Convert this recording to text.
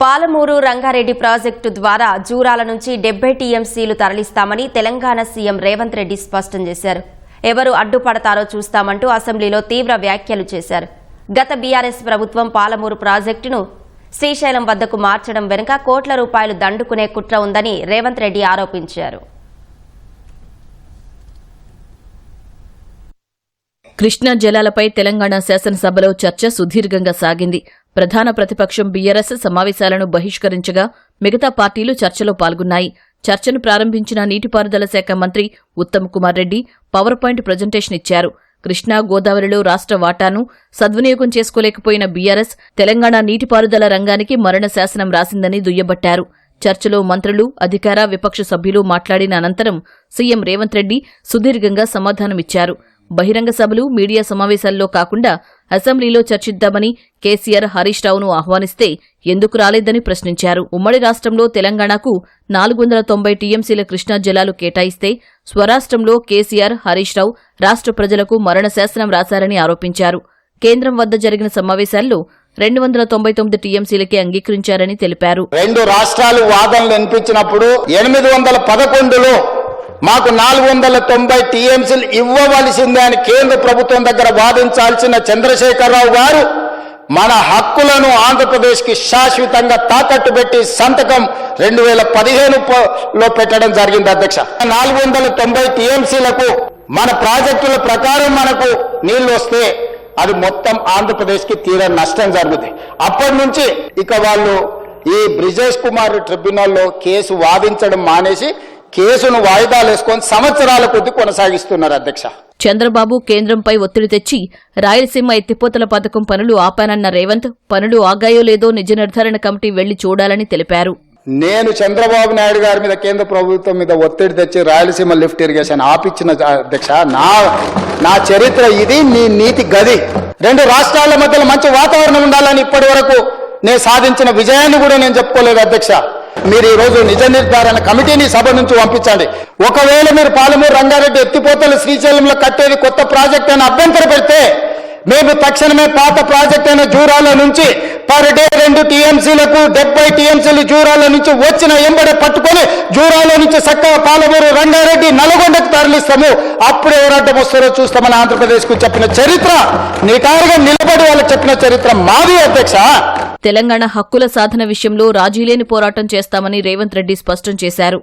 Palamuru Rangareddy project ద్వారా జూరాల నుంచి 70 టీఎంసీలు తరలిస్తామని తెలంగాణ సీఎం రేవంత్ రెడ్డి స్పష్టం చేశారు. ఎవరు అడ్డుపడతారో చూస్తామంటూ అసెంబ్లీలో తీవ్ర వ్యాఖ్యలు చేశారు. గత బీఆర్ఎస్ ప్రభుత్వం పాలమూరు ప్రాజెక్టును శ్రీశైలం వద్దకు మార్చడం వెనుక కోట్ల రూపాయలు దండుకునే కుట్ర ఉందని రేవంత్ రెడ్డి ఆరోపించారు. కృష్ణా జలాలపై తెలంగాణ శాసనసభలో చర్చ సుదీర్ఘంగా సాగింది. ప్రధాన ప్రతిపక్షం బీఆర్ఎస్ సమావేశాలను బహిష్కరించగా మిగతా పార్టీలు చర్చలో పాల్గొన్నాయి. చర్చను ప్రారంభించిన నీటిపారుదల శాఖ మంత్రి Uttam Kumar Reddy power point presentation ఇచ్చారు. కృష్ణా గోదావరిలో రాష్ట్ర వాటాను సద్వినియోగం చేసుకోలేకపోయిన బీఆర్ఎస్ తెలంగాణ నీటిపారుదల రంగానికి మరణ శాసనం రాసిందని దుయ్యబట్టారు. చర్చలో మంత్రులు, అధికార, విపక్ష సభ్యులు మాట్లాడిన అనంతరం సీఎం రేవంత్ రెడ్డి సుదీర్ఘంగా సమాధానమిచ్చారు. బహిరంగ సభలు, మీడియా సమావేశాల్లో కాకుండా అసెంబ్లీలో చర్చిద్దామని కేసీఆర్ హరీష్ రావును ఆహ్వానిస్తే ఎందుకు రాలేదని ప్రశ్నించారు. ఉమ్మడి రాష్ట్రంలో తెలంగాణకు 490 టీఎంసీల కృష్ణా జలాలు కేటాయిస్తే స్వరాష్ట్రంలో కేసీఆర్, హరీష్ రావు రాష్ట్ర ప్రజలకు మరణ శాసనం రాశారని ఆరోపించారు. కేంద్రం వద్ద జరిగిన సమావేశాల్లో 299 టీఎంసీలకే అంగీకరించారని తెలిపారు. రెండు రాష్ట్రాలు వాదనలు వినిపించినప్పుడు 811లో మాకు 490 టీఎంసీలు ఇవ్వవలసిందే అని కేంద్ర ప్రభుత్వం దగ్గర వాదించాల్సిన చంద్రశేఖరరావు గారు మన హక్కులను ఆంధ్రప్రదేశ్కి శాశ్వతంగా తాకట్టు పెట్టి సంతకం 2015లో పెట్టడం జరిగింది. అధ్యక్ష, 490 టీఎంసీలకు మన ప్రాజెక్టుల ప్రకారం మనకు నీళ్లు వస్తే అది మొత్తం ఆంధ్రప్రదేశ్కి తీరని నష్టం జరుగుతుంది. అప్పటి నుంచి ఇక వాళ్ళు ఈ బ్రిజేష్ కుమార్ ట్రిబ్యునల్లో కేసు వాదించడం మానేసి కేసును వాయిదాలు వేసుకొని సంవత్సరాల కొద్దీ కొనసాగిస్తున్నారు. అధ్యక్ష, చంద్రబాబు కేంద్రంపై ఒత్తిడి తెచ్చి రాయలసీమ ఎత్తిపోతల పథకం పనులు ఆపానన్న రేవంత్ పనులు ఆగాయో లేదో నిజ నిర్ధారణ కమిటీ వెళ్లి చూడాలని తెలిపారు. నేను చంద్రబాబు నాయుడు గారి మీద కేంద్ర ప్రభుత్వం మీద ఒత్తిడి తెచ్చి రాయలసీమ లిఫ్ట్ ఇరిగేషన్ ఆపిచ్చిన అధ్యక్ష, నా చరిత్ర ఇది, నీ నీతి గది. రెండు రాష్ట్రాల మధ్యలో మంచి వాతావరణం ఉండాలని ఇప్పటి వరకు నేను సాధించిన విజయాన్ని కూడా నేను చెప్పుకోలేదు. అధ్యక్ష, మీరు ఈ రోజు నిజ నిర్ధారణ కమిటీని సభ నుంచి పంపించండి. ఒకవేళ మీరు పాలమూరు రంగారెడ్డి ఎత్తిపోతలు శ్రీశైలంలో కట్టేది కొత్త ప్రాజెక్ట్ అని అభ్యంతరం పెడితే మేము తక్షణమే పాత ప్రాజెక్ట్ అయిన జూరాల నుంచి పర్ డే 2 టీఎంసీలకు 70 టీఎంసీలు జూరాల నుంచి వచ్చిన ఎంబడే పట్టుకొని జూరాల నుంచి చక్కగా పాలమూరు రంగారెడ్డి నల్గొండకు తరలిస్తాము. అప్పుడు ఎవరడ్డం వస్తారో చూస్తామని ఆంధ్రప్రదేశ్కు చెప్పిన చరిత్ర, నిటారుగా నిలబడి వాళ్ళకి చెప్పిన చరిత్ర మాది. అధ్యక్ష, తెలంగాణ హక్కుల సాధన విషయంలో రాజీలేని పోరాటం చేస్తామని రేవంత్ రెడ్డి స్పష్టం చేశారు.